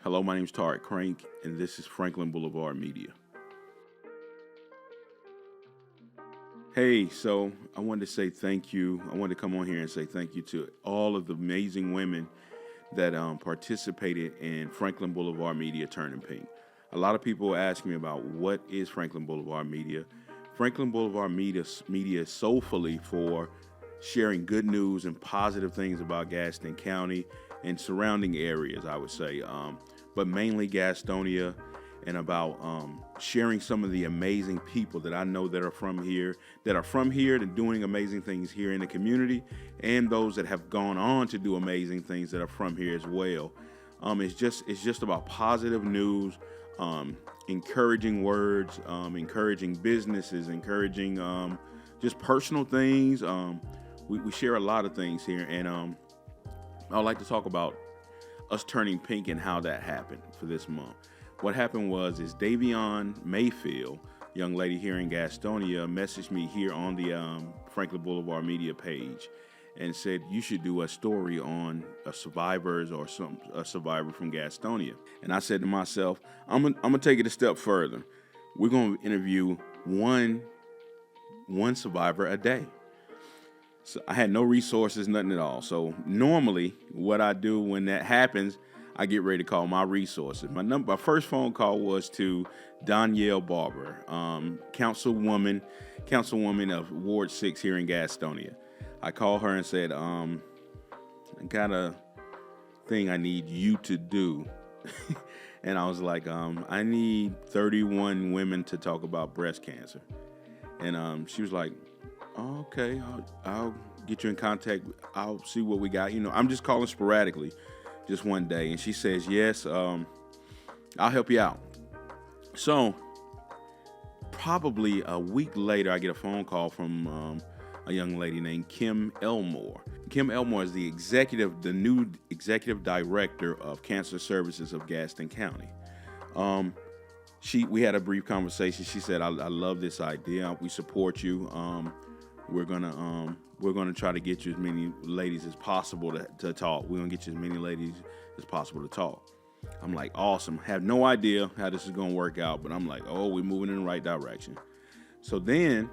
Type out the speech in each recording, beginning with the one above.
Hello, my name is Tarek Crank, and this is Franklin Boulevard Media. Hey, so I wanted to say thank you. I wanted to come on here and say thank you to all of the amazing women that participated in Franklin Boulevard Media Turning Pink. A lot of people ask me about what is Franklin Boulevard Media. Franklin Boulevard Media is soulfully for sharing good news and positive things about Gaston County and surrounding areas, I would say, but mainly Gastonia, and about sharing some of the amazing people that I know that are from here, and doing amazing things here in the community, and those that have gone on to do amazing things that are from here as well. It's just about positive news, encouraging words, encouraging businesses, encouraging just personal things. We share a lot of things here, and I'd like to talk about us turning pink and how that happened for this month. What happened was Davion Mayfield, young lady here in Gastonia, messaged me here on the Franklin Boulevard Media page and said you should do a story on a survivor from Gastonia. And I said to myself, I'm gonna take it a step further. We're gonna interview one survivor a day. So I had no resources, nothing at all. So normally what I do when that happens, I get ready to call my resources. My first phone call was to Danielle Barber, councilwoman of Ward 6 here in Gastonia. I called her and said, I got a thing I need you to do. And I was like, I need 31 women to talk about breast cancer. And she was like, oh, okay, I'll get you in contact. I'll see what we got. I'm just calling sporadically, just one day. And she says, yes, I'll help you out. So probably a week later, I get a phone call from a young lady named Kim Elmore. Kim Elmore is the new executive director of Cancer Services of Gaston County. We had a brief conversation. She said, I love this idea. We support you. We're gonna try to get you as many ladies as possible to talk. We're gonna get you as many ladies as possible to talk. I'm like, awesome. Have no idea how this is gonna work out, but I'm like, oh, we're moving in the right direction. So then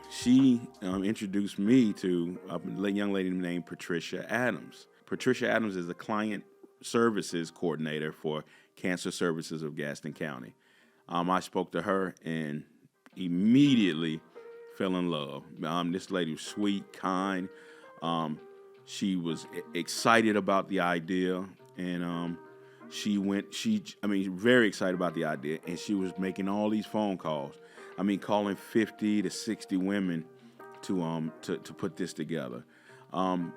she introduced me to a young lady named Patricia Adams. Patricia Adams is the client services coordinator for Cancer Services of Gaston County. I spoke to her and immediately fell in love. This lady was sweet, kind. She was excited about the idea, and very excited about the idea, and she was making all these phone calls. Calling 50 to 60 women to put this together.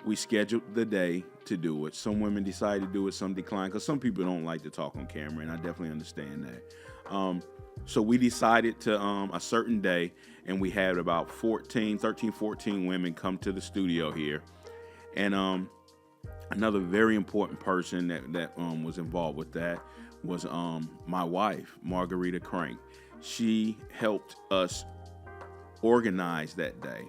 We scheduled the day to do it. Some women decided to do it, some declined, because some people don't like to talk on camera, and I definitely understand that. So we decided to a certain day, and we had about 14 women come to the studio here. And another very important person that was involved with that was my wife, Margarita Crank. She helped us organize that day,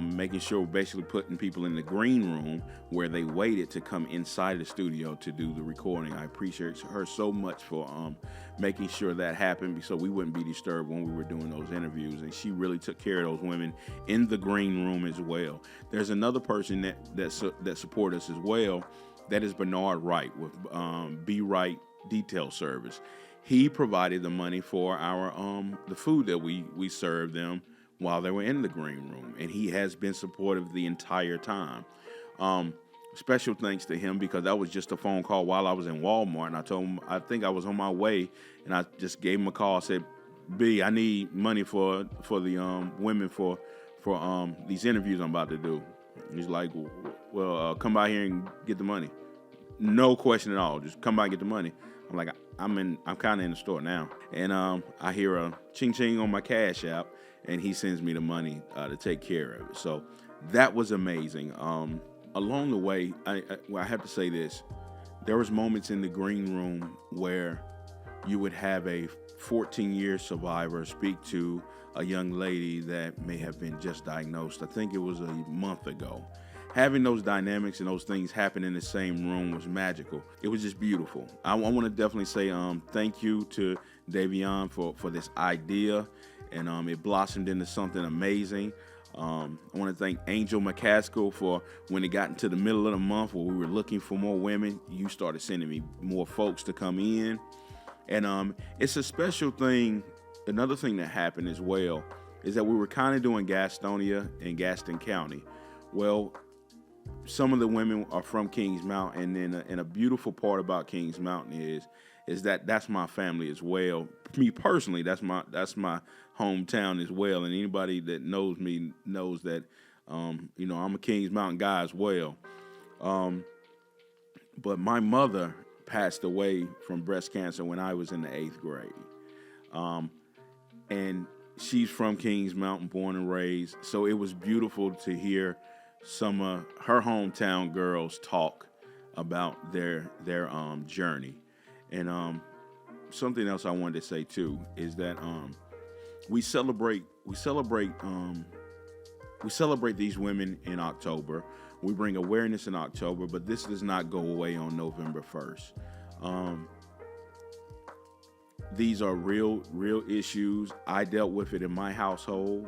making sure we're basically putting people in the green room where they waited to come inside the studio to do the recording. I appreciate her so much for making sure that happened so we wouldn't be disturbed when we were doing those interviews. And she really took care of those women in the green room as well. There's another person that support us as well. That is Bernard Wright with Be Right Detail Service. He provided the money for our the food that we served them while they were in the green room, and he has been supportive the entire time. Special thanks to him, because that was just a phone call while I was in Walmart, and I told him I think I was on my way, and I just gave him a call. I said, B, I need money for the women for these interviews I'm about to do. He's like, well, come by here and get the money. No question at all. Just come by and get the money. I'm like, I'm kind of in the store now, and I hear a ching ching on my Cash App, and he sends me the money to take care of it. So that was amazing. Along the way, I have to say this: there was moments in the green room where you would have a 14-year survivor speak to a young lady that may have been just diagnosed. I think it was a month ago. having those dynamics and those things happen in the same room was magical. It was just beautiful. I want to definitely say thank you to Davion for this idea, and it blossomed into something amazing. I want to thank Angel McCaskill for when it got into the middle of the month where we were looking for more women, you started sending me more folks to come in. And it's a special thing. Another thing that happened as well is that we were kind of doing Gastonia and Gaston County. Well, some of the women are from Kings Mountain, and a beautiful part about Kings Mountain is that that's my family as well. Me personally, that's my hometown as well. And anybody that knows me knows that I'm a Kings Mountain guy as well. But my mother passed away from breast cancer when I was in the 8th grade. And she's from Kings Mountain, born and raised. So it was beautiful to hear some of her hometown girls talk about their journey. And something else I wanted to say too is that we celebrate these women in October. We bring awareness in October, but this does not go away on November 1st. These are real issues. I dealt with it in my household.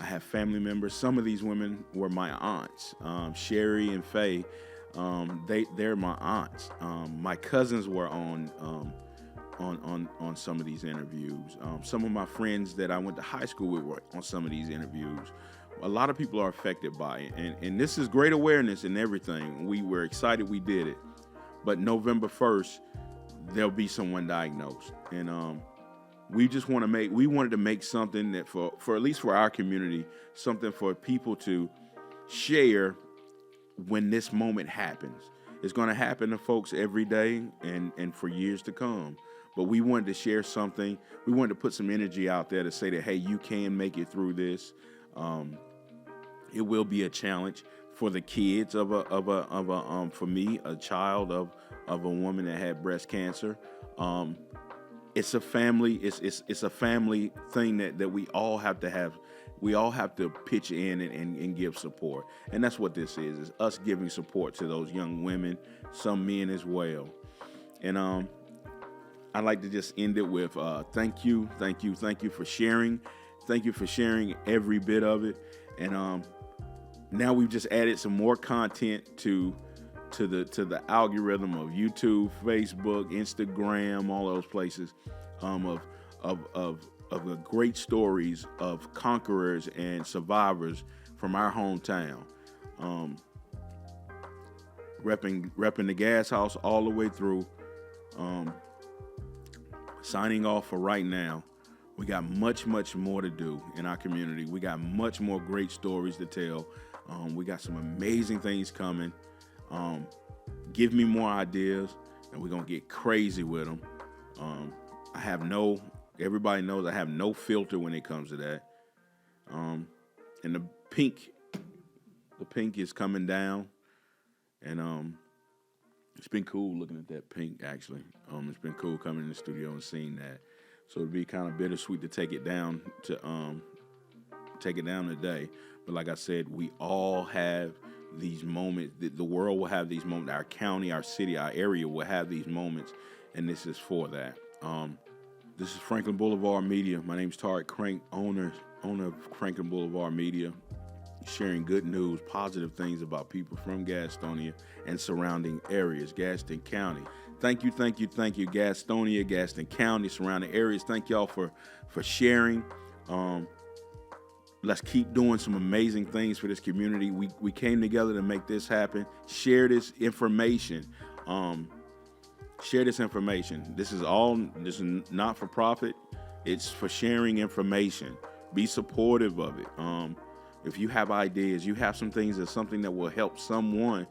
I have family members. Some of these women were my aunts, Sherry and Faye. They're my aunts. My cousins were on some of these interviews. Some of my friends that I went to high school with were on some of these interviews. A lot of people are affected by it, and this is great awareness and everything. We were excited we did it, but November 1st, there'll be someone diagnosed, and we wanted to make something that for at least for our community, something for people to share when this moment happens. It's going to happen to folks every day and for years to come. But we wanted to share something. We wanted to put some energy out there to say that, hey, you can make it through this. It will be a challenge for the kids for me, a child of a woman that had breast cancer. It's a family. It's a family thing that we all have to have. We all have to pitch in and give support, and that's what this is us giving support to those young women, some men as well. And I'd like to just end it with thank you for sharing. Thank you for sharing every bit of it. And now we've just added some more content to the algorithm of YouTube, Facebook, Instagram, all those places, of the great stories of conquerors and survivors from our hometown. Repping the gas house all the way through. Signing off for right now. We got much more to do in our community. We got much more great stories to tell. We got some amazing things coming. Give me more ideas, and we're going to get crazy with them. Everybody knows I have no filter when it comes to that. And the pink is coming down. And it's been cool looking at that pink, actually. It's been cool coming in the studio and seeing that. So it'd be kind of bittersweet to take it down today. But like I said, we all have these moments. The world will have these moments. Our county, our city, our area will have these moments, and this is for that. This is Franklin Boulevard Media. My name's Tarek Crank, owner of Franklin Boulevard Media, sharing good news, positive things about people from Gastonia and surrounding areas, Gaston County. Thank you, Gastonia, Gaston County, surrounding areas. Thank y'all for sharing. Let's keep doing some amazing things for this community. We came together to make this happen. Share this information. This is not for profit. It's for sharing information. Be supportive of it. If you have ideas, you have something that will help someone,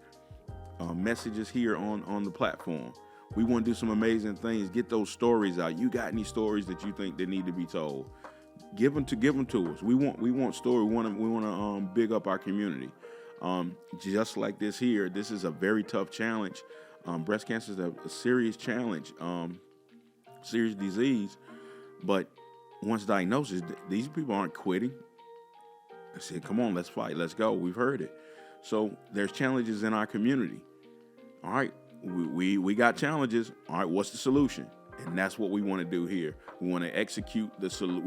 messages here on the platform. We want to do some amazing things. Get those stories out. You got any stories that you think that need to be told? Give them to us. We want story. We want to big up our community. Just like this here, this is a very tough challenge. Breast cancer is a serious challenge, serious disease. But once diagnosed, these people aren't quitting. I said, come on, let's fight. Let's go. We've heard it. So there's challenges in our community. All right, we got challenges. All right, what's the solution? And that's what we want to do here. We want to execute the solution.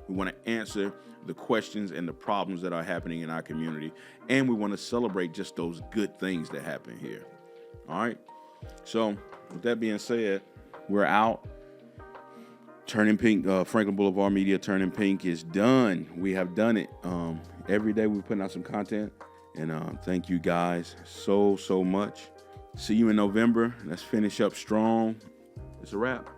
We want to answer the questions and the problems that are happening in our community, and we want to celebrate just those good things that happen here. All right. So with that being said, we're out. Turning Pink, Franklin Boulevard Media Turning Pink is done. We have done it. Every day we're putting out some content, and thank you guys so much. See you in November. Let's finish up strong. It's a wrap.